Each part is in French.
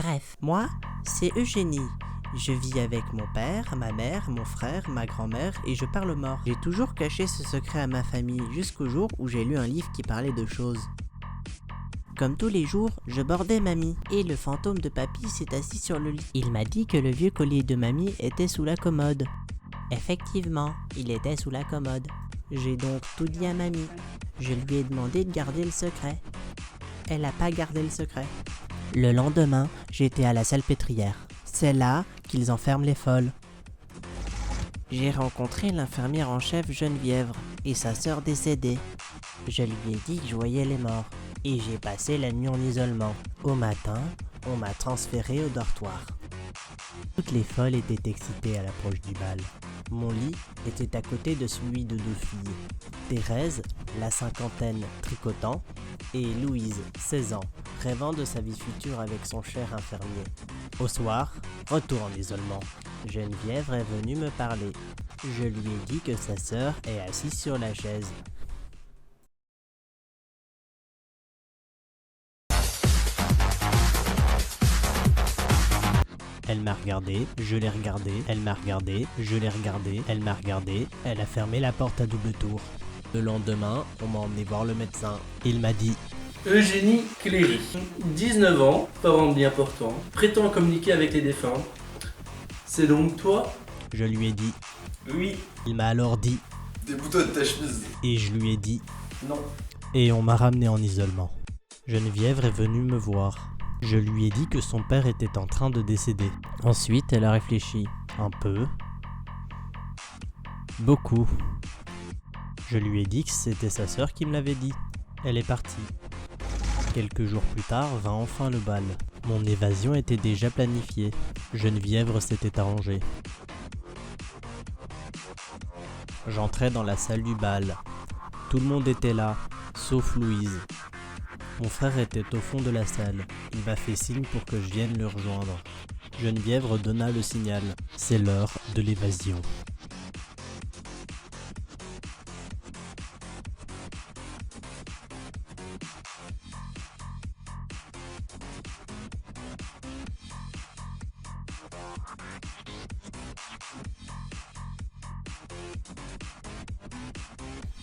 Bref, moi, c'est Eugénie. Je vis avec mon père, ma mère, mon frère, ma grand-mère et je parle mort. J'ai toujours caché ce secret à ma famille jusqu'au jour où j'ai lu un livre qui parlait de choses. Comme tous les jours, je bordais mamie et le fantôme de papy s'est assis sur le lit. Il m'a dit que le vieux collier de mamie était sous la commode. Effectivement, il était sous la commode. J'ai donc tout dit à mamie. Je lui ai demandé de garder le secret. Elle n'a pas gardé le secret. Le lendemain, j'étais à la salpêtrière. C'est là qu'ils enferment les folles. J'ai rencontré l'infirmière en chef Geneviève et sa sœur décédée. Je lui ai dit que je voyais les morts et j'ai passé la nuit en isolement. Au matin, on m'a transféré au dortoir. Toutes les folles étaient excitées à l'approche du bal. Mon lit était à côté de celui de 2 filles. Thérèse, la cinquantaine, tricotant, et Louise, 16 ans, rêvant de sa vie future avec son cher infirmier. Au soir, retour en isolement. Geneviève est venue me parler. Je lui ai dit que sa sœur est assise sur la chaise. Elle m'a regardé, je l'ai regardé, elle m'a regardé, je l'ai regardé, elle m'a regardé, elle a fermé la porte à double tour. Le lendemain, on m'a emmené voir le médecin. Il m'a dit Eugénie Cléry, 19 ans, parent bien portant, prétend communiquer avec les défunts. C'est donc toi? Je lui ai dit. Oui. Il m'a alors dit. Déboutonne ta chemise. Et je lui ai dit. Non. Et on m'a ramené en isolement. Geneviève est venue me voir. Je lui ai dit que son père était en train de décéder. Ensuite, elle a réfléchi. Un peu. Beaucoup. Je lui ai dit que c'était sa sœur qui me l'avait dit. Elle est partie. Quelques jours plus tard vint enfin le bal. Mon évasion était déjà planifiée. Geneviève s'était arrangée. J'entrais dans la salle du bal. Tout le monde était là, sauf Louise. Mon frère était au fond de la salle. Il m'a fait signe pour que je vienne le rejoindre. Geneviève donna le signal. C'est l'heure de l'évasion.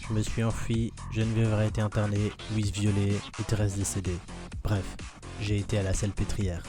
Je me suis enfui, Geneviève a été internée, Louise violée et Thérèse décédée. Bref, j'ai été à la salpêtrière.